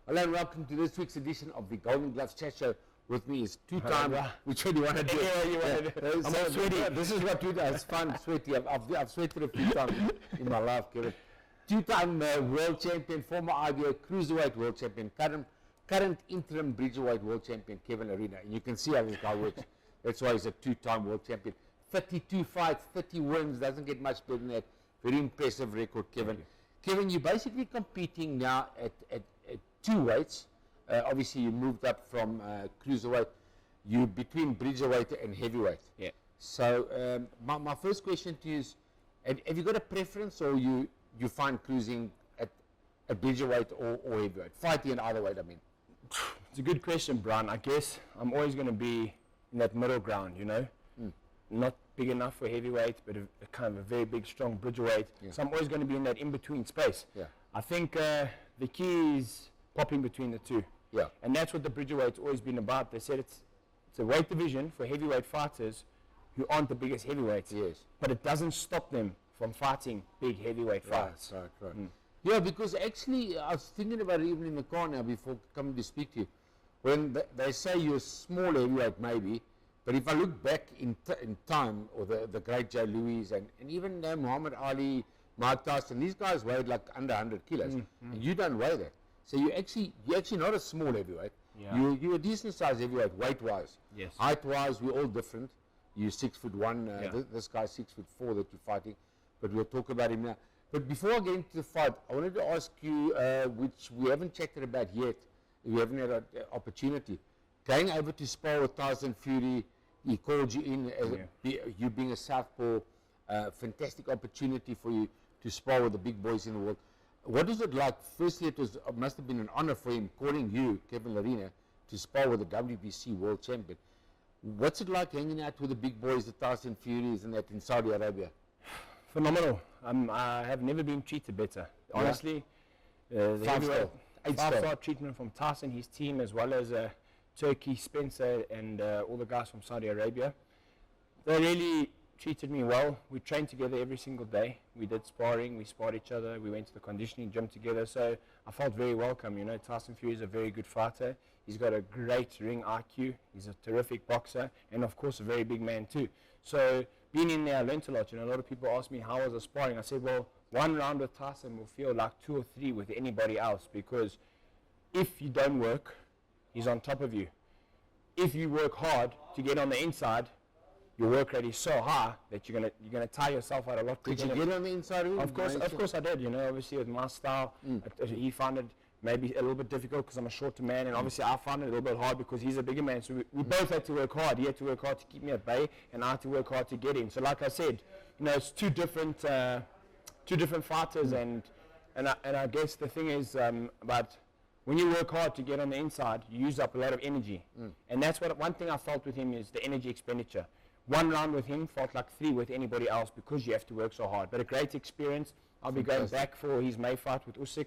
Hello and welcome to this week's edition of the Golden Gloves Chat Show. With me is two-time. Which one do you want to do? I'm all sweaty. This is what it's fun, sweaty. I've sweated a few times in my life, Kevin. Two-time world champion, former IBO cruiserweight world champion, current interim bridgerweight world champion, Kevin Lerena. And you can see how this guy works. That's why he's a two-time world champion. 32 fights, 30 wins. Doesn't get much better than that. Very impressive record, Kevin. Kevin, you're basically competing now at two weights. Obviously, you moved up from cruiserweight. You're between bridgerweight and heavyweight. Yeah. So my first question to you is, have you got a preference, or you find cruising at bridgerweight or heavyweight? Fighting in either weight, I mean. It's a good question, Brian. I guess I'm always going to be in that middle ground, you know. Not big enough for heavyweight, but a kind of a very big, strong bridgerweight. Yeah. So I'm always going to be in that in-between space. Yeah. I think the key is popping between the two. Yeah. And that's what the bridgerweight's always been about. They said it's a weight division for heavyweight fighters who aren't the biggest heavyweights. Yes. But it doesn't stop them from fighting big heavyweight fights. Right. Yeah, because actually I was thinking about it even in the car now before coming to speak to you. When they say you're a small heavyweight maybe, but if I look back in time, or the great Joe Louis and even Muhammad Ali, Mike Tyson, these guys weighed like under 100 kilos. And you don't weigh that. So you're actually not a small heavyweight. Yeah. You're a decent sized heavyweight weight-wise. Yes. Height-wise, we're all different. You're 6'1". This guy's 6'4" that you're fighting. But we'll talk about him now. But before I get into the fight, I wanted to ask you, which we haven't chatted about yet. We haven't had an opportunity. Going over to spar with Tyson Fury, he called you in, you being a southpaw, fantastic opportunity for you to spar with the big boys in the world. What is it like? Firstly, it must have been an honor for him calling you, Kevin Lerena, to spar with the WBC world champion. What's it like hanging out with the big boys, the Tyson Furies and that in Saudi Arabia? Phenomenal. I have never been treated better. Honestly, the five-star treatment from Tyson, his team, as well as Turkey, Spencer, and all the guys from Saudi Arabia. They really treated me well. We trained together every single day. We did sparring, we sparred each other, we went to the conditioning gym together, so I felt very welcome. You know, Tyson Fury is a very good fighter. He's got a great ring IQ. He's a terrific boxer, and of course a very big man too. So being in there, I learned a lot. You know, a lot of people ask me, how was the sparring? I said, well, one round with Tyson will feel like 2 or 3 with anybody else, because if you don't work, he's on top of you. If you work hard to get on the inside, your work rate is so high that you're gonna tire yourself out a lot quicker. Did you get on the inside of him? Of course I did. You know, obviously with my style, he found it maybe a little bit difficult because I'm a shorter man, and obviously I found it a little bit hard because he's a bigger man. So we both had to work hard. He had to work hard to keep me at bay, and I had to work hard to get him. So like I said, you know, it's two different fighters, and I guess the thing is, but when you work hard to get on the inside, you use up a lot of energy, and that's one thing I felt with him is the energy expenditure. One round with him felt like 3 with anybody else because you have to work so hard. But a great experience. I'll be going back for his May fight with Usyk.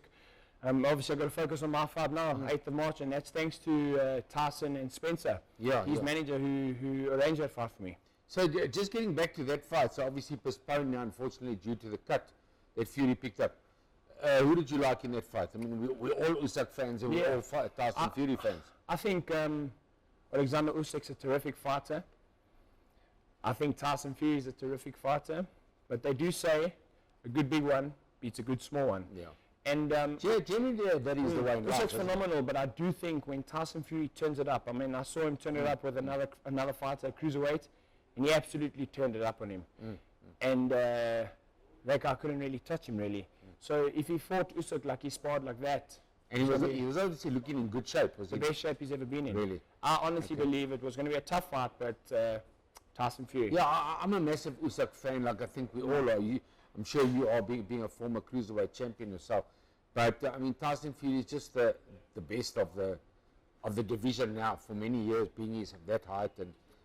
Obviously, I've got to focus on my fight now, 8th of March, and that's thanks to Tyson and Spencer, his manager who arranged that fight for me. So just getting back to that fight, so obviously postponed now, unfortunately, due to the cut that Fury picked up. Who did you like in that fight? I mean, we're all Usyk fans, and we're all Tyson Fury fans. I think Alexander Usyk's a terrific fighter. I think Tyson Fury is a terrific fighter, but they do say a good big one beats a good small one. Yeah. And generally that is the way in life. Usyk's phenomenal, but I do think when Tyson Fury turns it up, I mean, I saw him turn it up with another fighter, cruiserweight, and he absolutely turned it up on him. And that guy couldn't really touch him, really. So if he fought Usyk like he sparred like that, and he was obviously looking in good shape. Was the best shape he's ever been in. Really? I honestly believe it was going to be a tough fight, but Tyson Fury. Yeah, I'm a massive Usyk fan, like I think we all are. I'm sure you are, being a former cruiserweight champion yourself. But I mean, Tyson Fury is just the best of the division now for many years, being he's that height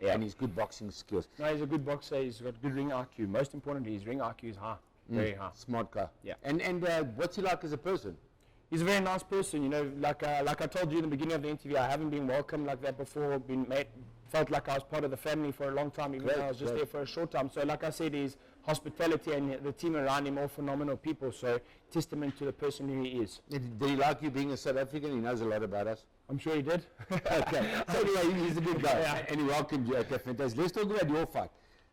and his good boxing skills. No, he's a good boxer. He's got good ring IQ. Most importantly, his ring IQ is high, very high. Smart guy. Yeah. And what's he like as a person? He's a very nice person. You know, like I told you in the beginning of the interview, I haven't been welcomed like that before. felt like I was part of the family for a long time, even though I was just there for a short time. So like I said, his hospitality and the team around him, all phenomenal people. So testament to the person who he is. Did he like you being a South African? He knows a lot about us. I'm sure he did. Okay. So anyway, he's a good guy. And he welcomed you. Okay, fantastic. Let's talk about your fight.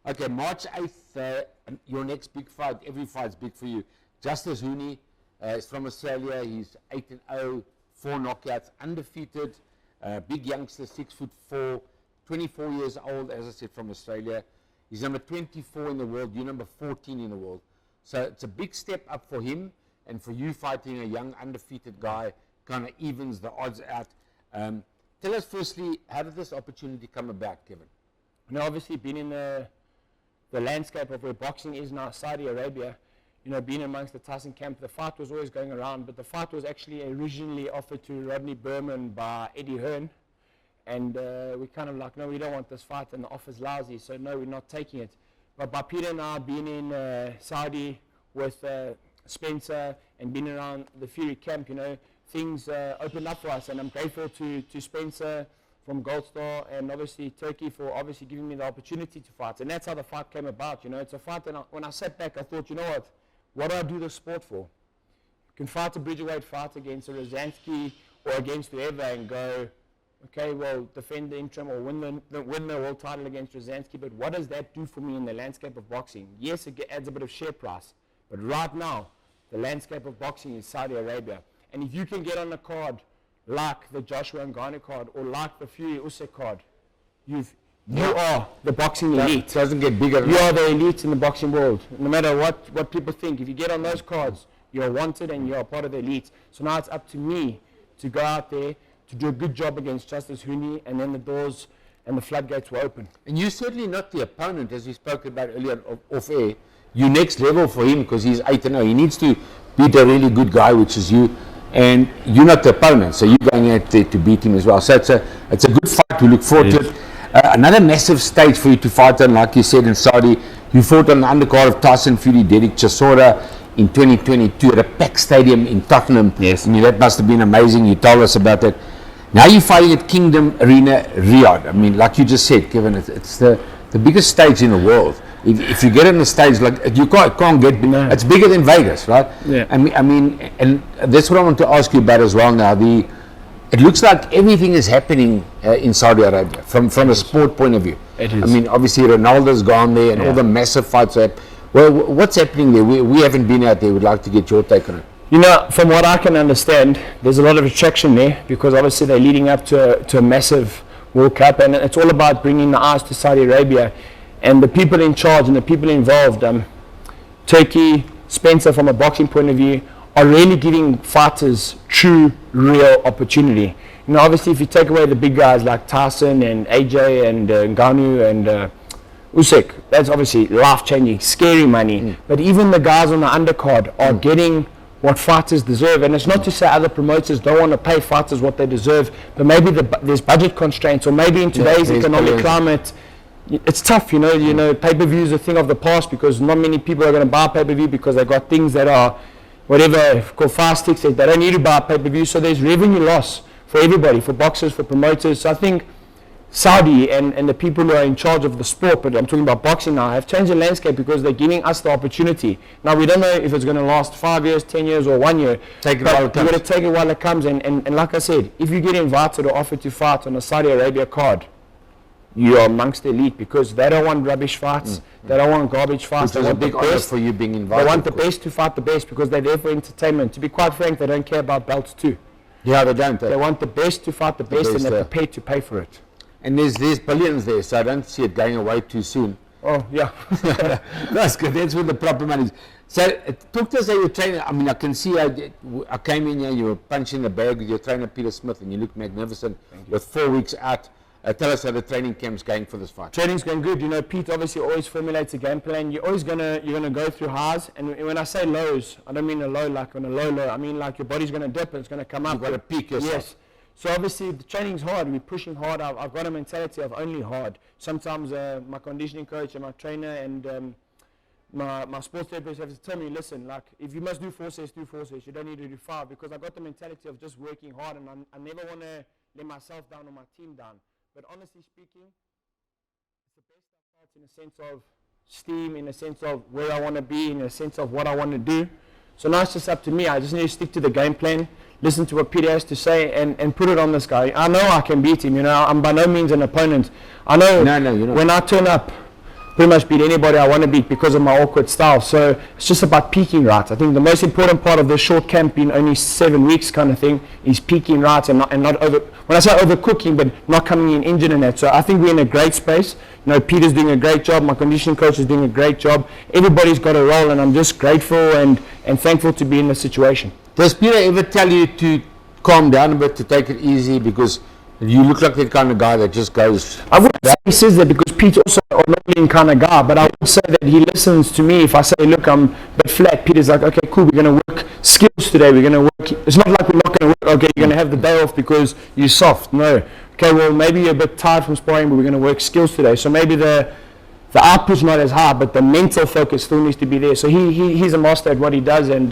Okay, March 8th, your next big fight. Every fight's big for you. Justis Huni is from Australia. He's 8-0, 4 knockouts, undefeated. Big youngster, 6'4", 24 years old, as I said, from Australia. He's number 24 in the world. You're number 14 in the world. So it's a big step up for him, and for you fighting a young, undefeated guy kind of evens the odds out. Tell us firstly, how did this opportunity come about, Kevin? Now, obviously, being in the landscape of where boxing is now, Saudi Arabia, being amongst the Tyson camp, the fight was always going around, but the fight was actually originally offered to Rodney Berman by Eddie Hearn, and we kind of like, no, we don't want this fight, and the offer's lousy, so no, we're not taking it. But by Peter and I being in Saudi with Spencer and being around the Fury camp, things opened up for us, and I'm grateful to Spencer from Gold Star and obviously Turkey for obviously giving me the opportunity to fight, and that's how the fight came about. It's a fight, and when I sat back, I thought, what do I do this sport for? You can fight a bridgerweight fight against a Rozansky or against whoever and go, okay, well, defend the interim or win the world title against Rozansky, but what does that do for me in the landscape of boxing? Yes, it adds a bit of share price, but right now, the landscape of boxing is Saudi Arabia. And if you can get on a card like the Joshua Ngannou card or like the Fury Usyk card, you are the boxing elite. It doesn't get bigger. You are the elite in the boxing world. No matter what people think, if you get on those cards, you're wanted and you're part of the elite. So now it's up to me to go out there, to do a good job against Justis Huni, and then the doors and the floodgates were open. And you're certainly not the opponent, as we spoke about earlier off air. You're next level for him because he's 8-0. He needs to beat a really good guy, which is you. And you're not the opponent, so you're going out there to beat him as well. So it's a good fight. We look forward to it. Another massive stage for you to fight on, like you said, in Saudi. You fought on the undercard of Tyson Fury, Derek Chisora in 2022 at a packed stadium in Tottenham. Yes. I mean, that must have been amazing. You told us about that. Now you're fighting at Kingdom Arena, Riyadh. I mean, like you just said, Kevin, it's the biggest stage in the world. If you get on the stage, like you can't get, it's bigger than Vegas, right? Yeah. I mean, and that's what I want to ask you about as well now. It looks like everything is happening in Saudi Arabia from a sport point of view. It is. I mean, obviously Ronaldo's gone there and all the massive fights are. Well, what's happening there? We haven't been out there. We'd like to get your take on it. From what I can understand, there's a lot of attraction there because obviously they're leading up to a massive World Cup, and it's all about bringing the eyes to Saudi Arabia. And the people in charge and the people involved, Turkey, Spencer from a boxing point of view, are really giving fighters true, real opportunity. Obviously if you take away the big guys like Tyson and AJ and Ngannou and Usyk, that's obviously life-changing, scary money. But even the guys on the undercard are getting what fighters deserve. And it's not to say other promoters don't want to pay fighters what they deserve, but maybe there's budget constraints, or maybe in today's economic climate, it's tough, pay-per-view is a thing of the past because not many people are going to buy pay-per-view because they've got things that are, whatever, called fast sticks, they don't need to buy pay-per-view, so there's revenue loss for everybody, for boxers, for promoters. So I think Saudi and the people who are in charge of the sport, but I'm talking about boxing now, have changed the landscape because they're giving us the opportunity. Now we don't know if it's going to last 5 years, 10 years or 1 year. Take it while it comes. You've got to take it while it comes, and like I said, if you get invited or offered to fight on a Saudi Arabia card, you are amongst the elite because they don't want rubbish fights, they don't want garbage fights. Which is a big honor for you being invited. They want the best to fight the best because they're there for entertainment. To be quite frank, they don't care about belts too. Yeah, they don't. They want the best to fight the best, and they're prepared to pay for it. And there's billions there, so I don't see it going away too soon. Oh, yeah. That's good. That's where the proper money is. So, talk to us how you're training. I mean, I can see I came in here, you were punching the bag with your trainer, Peter Smith, and you look magnificent with 4 weeks out. Tell us how the training camp's going for this fight. Training's going good. Pete obviously always formulates a game plan. You're always gonna go through highs, and when I say lows, I don't mean a low like on a low. I mean like your body's gonna dip and it's gonna come up. You've got to peak yourself. Yes. So obviously the training's hard. We're pushing hard. I've got a mentality of only hard. Sometimes my conditioning coach and my trainer and my sports therapist have to tell me, listen, like if you must do 4 sets, do 4 sets. You don't need to do 5 because I got the mentality of just working hard, and I never want to let myself down or my team down. But honestly speaking, in a sense of steam, in a sense of where I want to be, in a sense of what I want to do. So now it's just up to me. I just need to stick to the game plan, listen to what Peter has to say, and put it on this guy. I know I can beat him. You know, I'm by no means an opponent. I know when I turn up, pretty much beat anybody I want to beat because of my awkward style. So it's just about peaking right. I think the most important part of this short camp, being only 7 weeks kind of thing, is peaking right and not over. When I say overcooking, but not coming in injured and that. So I think we're in a great space. You know, Peter's doing a great job. My conditioning coach is doing a great job. Everybody's got a role, and I'm just grateful and thankful to be in this situation. Does Peter ever tell you to calm down a bit, to take it easy, because you look like that kind of guy that just goes? I wouldn't say he says that, because Pete's also a annoying kind of guy, but I would say that he listens to me. If I say, look, I'm a bit flat, Peter's like, okay, cool, we're going to work skills today. We're going to work. It's not like we're not going to work, okay, you're going to have the day off because you're soft. No. Okay, well, maybe you're a bit tired from sparring, but we're going to work skills today. So maybe the output's not as high, but the mental focus still needs to be there. So he's a master at what he does, and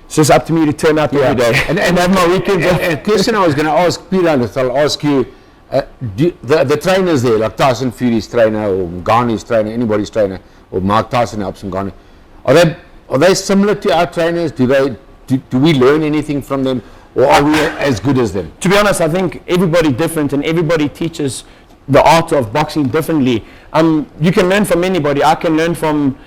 it's just up to me to turn up every day and have my weekends off. A question I was going to ask Peter, and I'll ask you, the trainers there, like Tyson Fury's trainer or Ngannou's trainer, anybody's trainer, or Mark Tyson helps Ngannou, are they similar to our trainers? Do we learn anything from them, or are we as good as them? To be honest, I think everybody's different, and everybody teaches the art of boxing differently. You can learn from anybody. I can learn from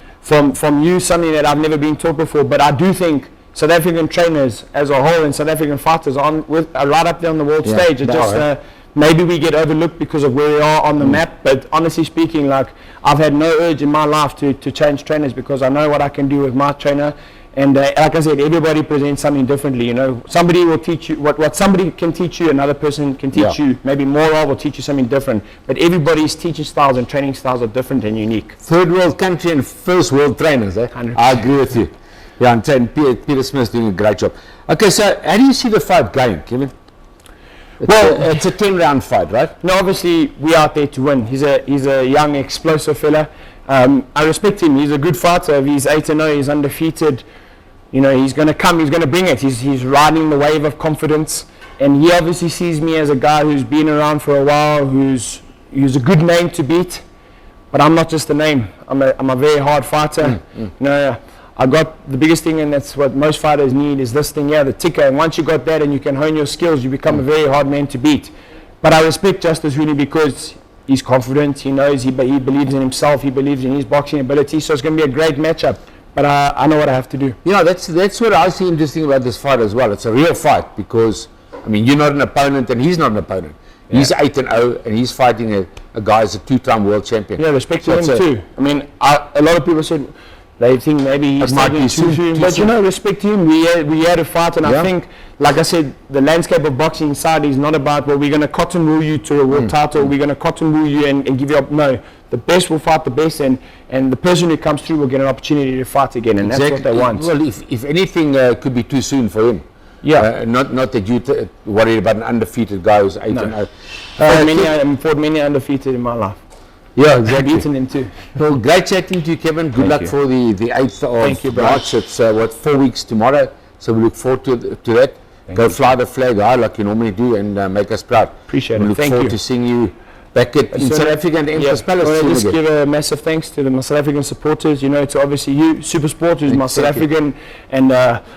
you something that I've never been taught before, but I do think South African trainers as a whole and South African fighters are right up there on the world stage. It's just maybe we get overlooked because of where we are on the map, but honestly speaking, like, I've had no urge in my life to change trainers, because I know what I can do with my trainer. And like I said, everybody presents something differently. You know, somebody will teach you what somebody can teach you, another person can teach you maybe more of, will teach you something different. But everybody's teaching styles and training styles are different and unique. Third world country and first world trainers, eh? 100%. I agree with you. Yeah, and Peter Smith's doing a great job. Okay, so how do you see the fight going, Kevin? It's a 10-round fight, right? No, obviously we're out there to win. He's a young, explosive fella. I respect him. He's a good fighter. He's 8-0. He's undefeated. You know, he's going to come. He's going to bring it. He's riding the wave of confidence, and he obviously sees me as a guy who's been around for a while, who's a good name to beat. But I'm not just a name. I'm a very hard fighter. You know, I got the biggest thing, and that's what most fighters need, is this thing here, the ticker. And once you got that and you can hone your skills, you become a very hard man to beat. But I respect Justis Huni because he's confident. He knows he believes in himself. He believes in his boxing ability. So it's going to be a great matchup. But I know what I have to do. Yeah, that's what I see interesting about this fight as well. It's a real fight because, I mean, you're not an opponent and he's not an opponent. Yeah. He's 8-0 and he's fighting a guy who's a 2-time world champion. Yeah, respect to him too. I mean, a lot of people said they think maybe he's not too soon. But you know, respect to him. We had a fight, and I think, like I said, the landscape of boxing inside is not about, well, we're going to cotton wool you to a world title, we're going to cotton wool you and give you up. No, the best will fight the best, and the person who comes through will get an opportunity to fight again, and that's what they want. Well, if anything, could be too soon for him. Yeah. Not that you worried about an undefeated guy who's 8-0. Fought many undefeated in my life. Yeah, exactly. Beaten him too. Well, great chatting to you, Kevin. Good luck for the 8th of March. It's 4 weeks tomorrow, so we look forward to that. Go fly the flag high like you normally do, and make us proud. Appreciate it. We look forward to seeing you back in South Africa and Empress Palace. I want to just give a massive thanks to my South African supporters. You know, to obviously you, Super Sport, who's my South African and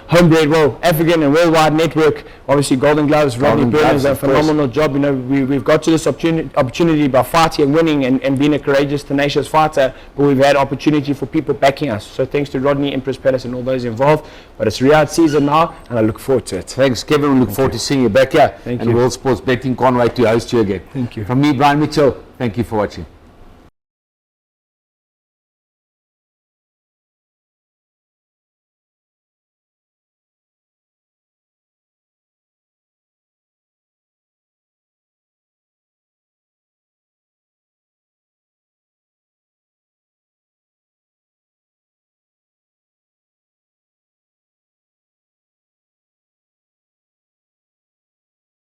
homebred, African and worldwide network. Obviously, Golden Gloves, Rodney Burners, a phenomenal job. You know, we've got to this opportunity by fighting and winning and being a courageous, tenacious fighter, but we've had opportunity for people backing us. So thanks to Rodney, Empress Palace, and all those involved. But it's Riyadh season now, and I look forward to it. Thanks, Kevin. We look forward to seeing you back here. Thank you. And World Sports Betting can't wait to host you again. Thank you. From me, Brian Mitchell, thank you for watching.